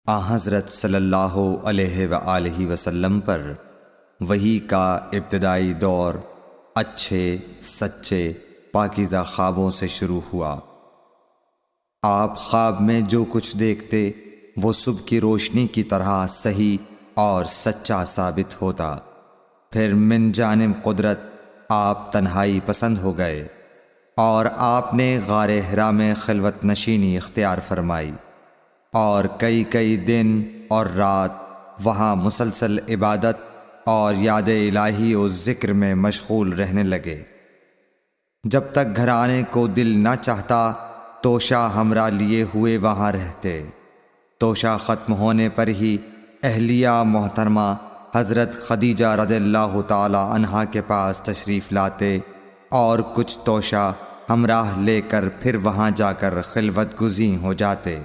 حضرت صلی اللہ علیہ وآلہ وسلم پر وحی کا ابتدائی دور اچھے سچے پاکیزہ خوابوں سے شروع ہوا۔ آپ خواب میں جو کچھ دیکھتے وہ صبح کی روشنی کی طرح صحیح اور سچا ثابت ہوتا۔ پھر من جانب قدرت آپ تنہائی پسند ہو گئے اور آپ نے غار حرا میں خلوت نشینی اختیار فرمائی اور کئی دن اور رات وہاں مسلسل عبادت اور یاد الہی و ذکر میں مشغول رہنے لگے۔ جب تک گھر آنے کو دل نہ چاہتا توشہ ہمراہ لیے ہوئے وہاں رہتے۔ توشہ ختم ہونے پر ہی اہلیہ محترمہ حضرت خدیجہ رضی اللہ تعالی عنہا کے پاس تشریف لاتے اور کچھ توشہ ہمراہ لے کر پھر وہاں جا کر خلوت گزین ہو جاتے۔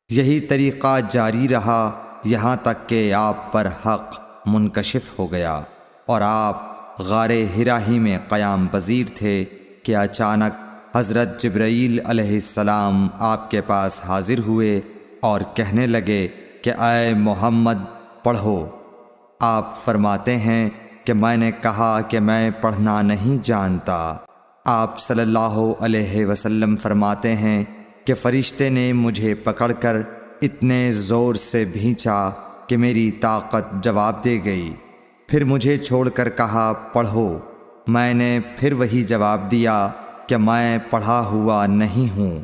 یہی طریقہ جاری رہا یہاں تک کہ آپ پر حق منکشف ہو گیا اور آپ غار حرا ہی میں قیام پذیر تھے کہ اچانک حضرت جبرائیل علیہ السلام آپ کے پاس حاضر ہوئے اور کہنے لگے کہ اے محمد پڑھو۔ آپ فرماتے ہیں کہ میں نے کہا کہ میں پڑھنا نہیں جانتا۔ آپ صلی اللہ علیہ وسلم فرماتے ہیں کہ فرشتے نے مجھے پکڑ کر اتنے زور سے بھینچا کہ میری طاقت جواب دے گئی۔ پھر مجھے چھوڑ کر کہا پڑھو۔ میں نے پھر وہی جواب دیا کہ میں پڑھا ہوا نہیں ہوں۔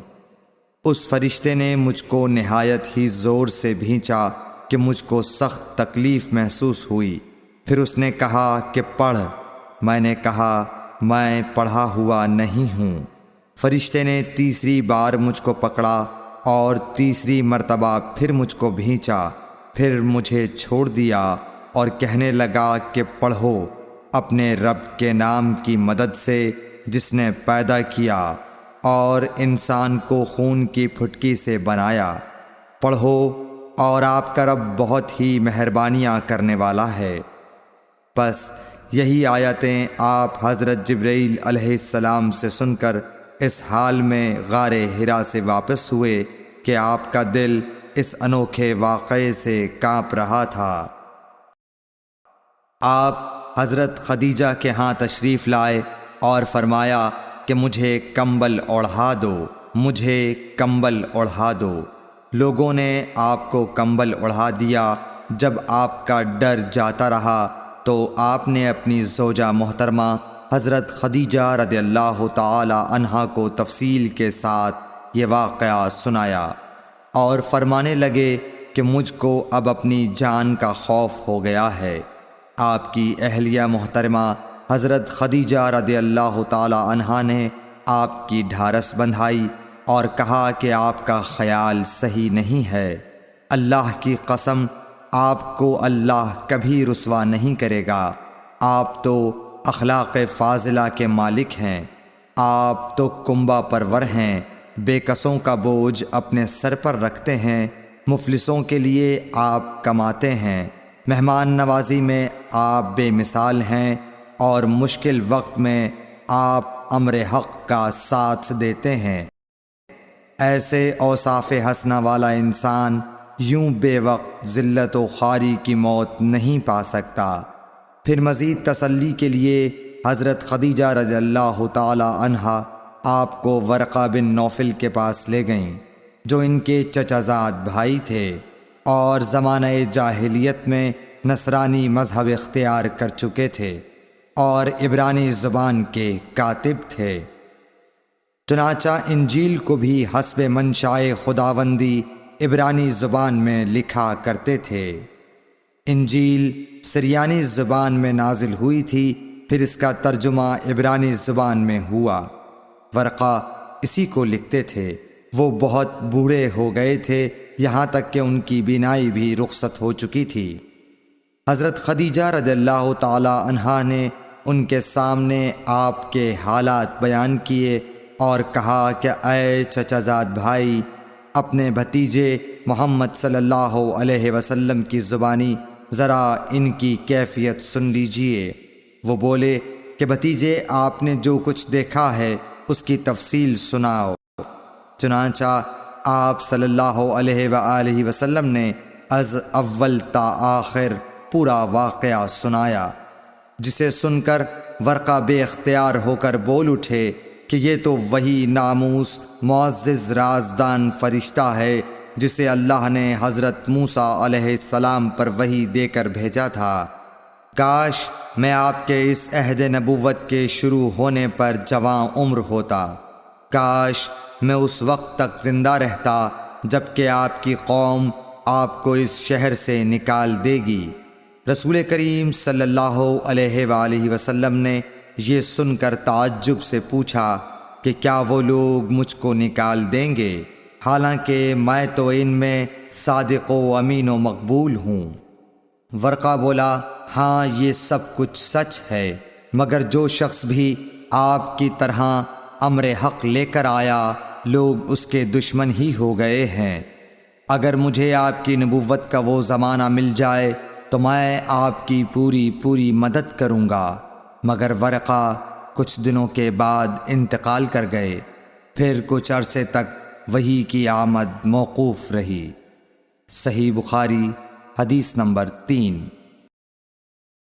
اس فرشتے نے مجھ کو نہایت ہی زور سے بھینچا کہ مجھ کو سخت تکلیف محسوس ہوئی۔ پھر اس نے کہا کہ پڑھ۔ میں نے کہا میں پڑھا ہوا نہیں ہوں۔ فرشتے نے تیسری بار مجھ کو پکڑا اور تیسری مرتبہ پھر مجھ کو بھینچا۔ پھر مجھے چھوڑ دیا اور کہنے لگا کہ پڑھو اپنے رب کے نام کی مدد سے جس نے پیدا کیا اور انسان کو خون کی پھٹکی سے بنایا۔ پڑھو اور آپ کا رب بہت ہی مہربانیاں کرنے والا ہے۔ پس یہی آیتیں آپ حضرت جبرائیل علیہ السلام سے سن کر اس حال میں غار حرا سے واپس ہوئے کہ آپ کا دل اس انوکھے واقعے سے کانپ رہا تھا۔ آپ حضرت خدیجہ کے ہاں تشریف لائے اور فرمایا کہ مجھے کمبل اوڑھا دو، مجھے کمبل اوڑھا دو۔ لوگوں نے آپ کو کمبل اوڑھا دیا۔ جب آپ کا ڈر جاتا رہا تو آپ نے اپنی زوجہ محترمہ حضرت خدیجہ رضی اللہ تعالی عنہا کو تفصیل کے ساتھ یہ واقعہ سنایا اور فرمانے لگے کہ مجھ کو اب اپنی جان کا خوف ہو گیا ہے۔ آپ کی اہلیہ محترمہ حضرت خدیجہ رضی اللہ تعالی عنہا نے آپ کی ڈھارس بندھائی اور کہا کہ آپ کا خیال صحیح نہیں ہے۔ اللہ کی قسم آپ کو اللہ کبھی رسوا نہیں کرے گا۔ آپ تو اخلاق فاضلہ کے مالک ہیں۔ آپ تو کنبہ پرور ہیں، بے کسوں کا بوجھ اپنے سر پر رکھتے ہیں، مفلسوں کے لیے آپ کماتے ہیں، مہمان نوازی میں آپ بے مثال ہیں اور مشکل وقت میں آپ امر حق کا ساتھ دیتے ہیں۔ ایسے اوصاف حسنہ والا انسان یوں بے وقت ذلت و خواری کی موت نہیں پا سکتا۔ پھر مزید تسلی کے لیے حضرت خدیجہ رضی اللہ تعالی عنہا آپ کو ورقہ بن نوفل کے پاس لے گئیں جو ان کے چچا زاد بھائی تھے اور زمانہ جاہلیت میں نصرانی مذہب اختیار کر چکے تھے اور عبرانی زبان کے کاتب تھے۔ چنانچہ انجیل کو بھی حسب منشائے خداوندی عبرانی زبان میں لکھا کرتے تھے۔ انجیل سریانی زبان میں نازل ہوئی تھی، پھر اس کا ترجمہ عبرانی زبان میں ہوا۔ ورقہ اسی کو لکھتے تھے۔ وہ بہت بوڑھے ہو گئے تھے، یہاں تک کہ ان کی بینائی بھی رخصت ہو چکی تھی۔ حضرت خدیجہ رضی اللہ تعالی عنہا نے ان کے سامنے آپ کے حالات بیان کیے اور کہا کہ اے چچا زاد بھائی، اپنے بھتیجے محمد صلی اللہ علیہ وسلم کی زبانی ذرا ان کی کیفیت سن لیجئے۔ وہ بولے کہ بھتیجے آپ نے جو کچھ دیکھا ہے اس کی تفصیل سناؤ۔ چنانچہ آپ صلی اللہ علیہ وآلہ وسلم نے از اول تا آخر پورا واقعہ سنایا، جسے سن کر ورقہ بے اختیار ہو کر بول اٹھے کہ یہ تو وہی ناموس معزز رازدان فرشتہ ہے جسے اللہ نے حضرت موسیٰ علیہ السلام پر وحی دے کر بھیجا تھا۔ کاش میں آپ کے اس عہد نبوت کے شروع ہونے پر جواں عمر ہوتا، کاش میں اس وقت تک زندہ رہتا جب کہ آپ کی قوم آپ کو اس شہر سے نکال دے گی۔ رسول کریم صلی اللہ علیہ وآلہ وسلم نے یہ سن کر تعجب سے پوچھا کہ کیا وہ لوگ مجھ کو نکال دیں گے، حالانکہ میں تو ان میں صادق و امین و مقبول ہوں۔ ورقہ بولا، ہاں یہ سب کچھ سچ ہے، مگر جو شخص بھی آپ کی طرح امر حق لے کر آیا لوگ اس کے دشمن ہی ہو گئے ہیں۔ اگر مجھے آپ کی نبوت کا وہ زمانہ مل جائے تو میں آپ کی پوری مدد کروں گا، مگر ورقہ کچھ دنوں کے بعد انتقال کر گئے، پھر کچھ عرصے تک وحی کی آمد موقوف رہی۔ صحیح بخاری حدیث نمبر 3۔